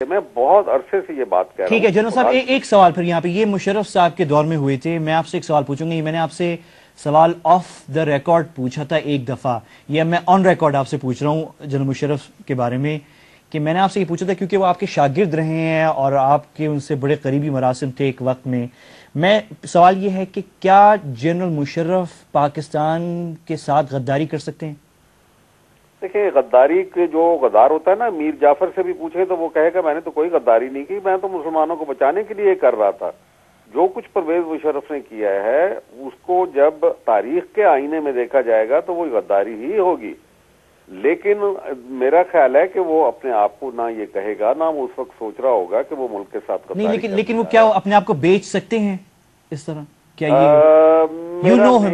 میں بہت عرصے سے یہ بات کہہ رہا ہوں۔ ٹھیک ہے جنرل صاحب، ایک سوال پھر یہاں پہ، یہ مشرف صاحب کے دور میں ہوئے تھے، میں آپ سے ایک سوال پوچھوں گا، میں نے آپ سے سوال آف دا ریکارڈ پوچھا تھا ایک دفعہ، یہ میں آن ریکارڈ آپ سے پوچھ رہا ہوں جنرل مشرف کے بارے میں، کہ میں نے آپ سے یہ پوچھا تھا کیونکہ وہ آپ کے شاگرد رہے ہیں اور آپ کے ان سے بڑے قریبی مراسم تھے ایک وقت میں۔ سوال یہ ہے کہ کیا جنرل مشرف پاکستان کے ساتھ غداری کر سکتے ہیں؟ دیکھیں، غداری کے جو غدار ہوتا ہے نا، میر جعفر سے بھی پوچھے تو وہ کہے گا میں نے تو کوئی غداری نہیں کی، میں تو مسلمانوں کو بچانے کے لیے کر رہا تھا۔ جو کچھ پرویز مشرف نے کیا ہے اس کو جب تاریخ کے آئینے میں دیکھا جائے گا تو وہ غداری ہی ہوگی، لیکن میرا خیال ہے کہ وہ اپنے آپ کو نہ یہ کہے گا، نہ وہ اس وقت سوچ رہا ہوگا کہ وہ ملک کے ساتھ غداری نہیں، لیکن وہ کیا اپنے آپ کو بیچ سکتے ہیں اس طرح؟ کیا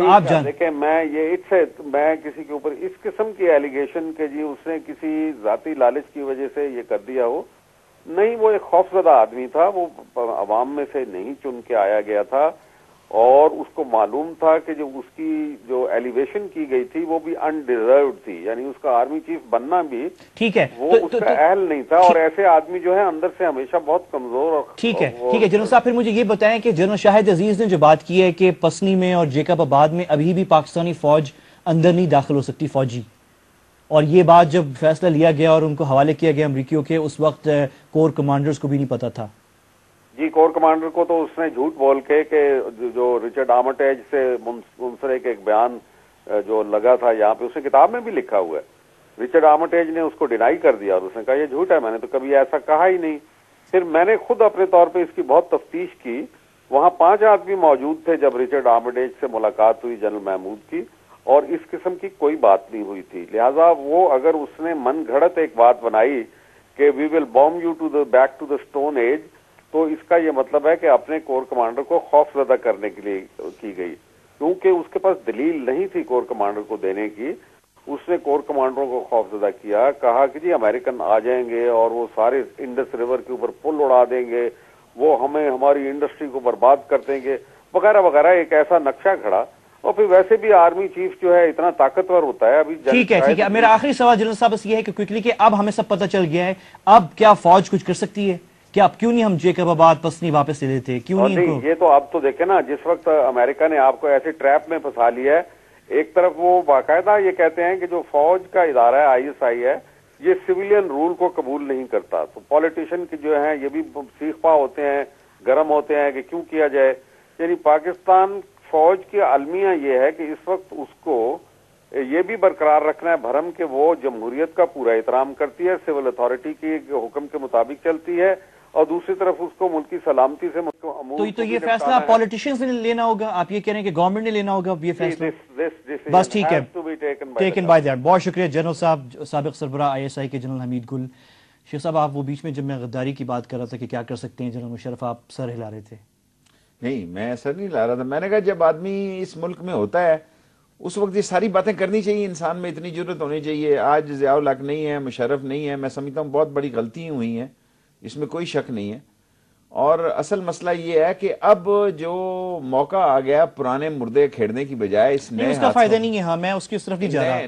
آپ دیکھیں، میں کسی کے اوپر اس قسم کی ایلیگیشن کہ جی اس نے کسی ذاتی لالچ کی وجہ سے یہ کر دیا ہو، نہیں، وہ ایک خوفزدہ آدمی تھا، وہ عوام میں سے نہیں چن کے آیا گیا تھا، اور اس کو معلوم تھا کہ جو اس کی جو ایلیویشن کی گئی تھی وہ بھی انڈیزروڈ تھی، یعنی اس کا آرمی چیف بننا بھی ٹھیک ہے وہ اس کا اہل نہیں تھا، اور ایسے آدمی جو ہے اندر سے ہمیشہ بہت کمزور اور ٹھیک ہے جنرل صاحب، پھر مجھے یہ بتائیں کہ جنرل شاہد عزیز نے جو بات کی ہے کہ پسنی میں اور جیکب آباد میں ابھی بھی پاکستانی فوج اندر نہیں داخل ہو سکتی فوجی، اور یہ بات جب فیصلہ لیا گیا اور ان کو حوالے کیا گیا امریکیوں کے، اس وقت کور کمانڈرز کو بھی نہیں پتا تھا۔ جی، کور کمانڈر کو تو اس نے جھوٹ بول کے کہ جو رچرڈ آرمٹیج سے منسلک ایک بیان جو لگا تھا یہاں پہ، اس نے کتاب میں بھی لکھا ہوا ہے، رچرڈ آرمٹیج نے اس کو ڈینائی کر دیا اور اس نے کہا یہ جھوٹ ہے، میں نے تو کبھی ایسا کہا ہی نہیں۔ پھر میں نے خود اپنے طور پہ اس کی بہت تفتیش کی، وہاں 5 آدمی موجود تھے جب رچرڈ آرمٹیج سے ملاقات ہوئی جنرل محمود کی، اور اس قسم کی کوئی بات نہیں ہوئی تھی، لہذا وہ اگر اس نے من گھڑت ایک بات بنائی کہ we will bomb you back to the stone age, تو اس کا یہ مطلب ہے کہ اپنے کور کمانڈر کو خوف زدہ کرنے کے لیے کی گئی، کیونکہ اس کے پاس دلیل نہیں تھی کور کمانڈر کو دینے کی۔ اس نے کور کمانڈروں کو خوف زدہ کیا، کہا کہ جی امریکن آ جائیں گے اور وہ سارے انڈس ریور کے اوپر پل اڑا دیں گے، وہ ہمیں ہماری انڈسٹری کو برباد کر دیں گے، وغیرہ وغیرہ، ایک ایسا نقشہ کھڑا۔ اور پھر ویسے بھی آرمی چیف جو ہے اتنا طاقتور ہوتا ہے ابھی۔ ٹھیک ہے، میرا آخری سوال جنرل صاحب بس یہ ہے کہ کوئکلی کہ اب ہمیں سب پتہ چل گیا ہے، اب کیا فوج کچھ کر سکتی ہے؟ کیا اب کیوں نہیں ہم جیکب آباد پسنی واپس لے لیتے؟ کیوں نہیں؟ یہ تو اب تو دیکھیں نا، جس وقت امریکہ نے آپ کو ایسے ٹریپ میں پھنسا لیا ہے، ایک طرف وہ باقاعدہ یہ کہتے ہیں کہ جو فوج کا ادارہ ہے ISI ہے، یہ سویلین رول کو قبول نہیں کرتا، تو پولیٹیشین کی جو ہیں یہ بھی سیخ پا ہوتے ہیں، گرم ہوتے ہیں کہ کیوں کیا جائے۔ یعنی پاکستان فوج کی المیہ یہ ہے کہ اس وقت اس کو یہ بھی برقرار رکھنا ہے بھرم کہ وہ جمہوریت کا پورا احترام کرتی ہے، سول اتھارٹی کی حکم کے مطابق چلتی ہے، اور دوسری طرف اس کو ملکی سلامتی سے تو یہ فیصلہ پولیٹیشینز نے لینا ہوگا، آپ یہ کہہ رہے ہیں کہ گورنمنٹ نے لینا ہوگا یہ فیصلہ؟ بس ٹھیک ہے، ٹیکن بائی دیٹ۔ بہت شکریہ جنرل صاحب، سابق سربراہ ISI کے جنرل حمید گل۔ شیخ صاحب، آپ وہ بیچ میں جب میں غداری کی بات کر رہا تھا کہ کیا کر سکتے ہیں جنرل مشرف، آپ سر ہلا رہے تھے۔ نہیں، میں سر نہیں لا رہا تھا، میں نے کہا جب آدمی اس ملک میں ہوتا ہے اس وقت یہ ساری باتیں کرنی چاہیے، انسان میں اتنی جرت ہونی چاہیے۔ آج ضیاء الحق نہیں ہے، مشرف نہیں ہے، میں سمجھتا ہوں بہت بڑی غلطی ہوئی ہیں، اس میں کوئی شک نہیں ہے، اور اصل مسئلہ یہ ہے کہ اب جو موقع آ گیا پرانے مردے کھیڑنے کی بجائے اس نئے اس کا فائدہ نہیں ہے، ہاں میں اس کی طرف نہیں جا رہا۔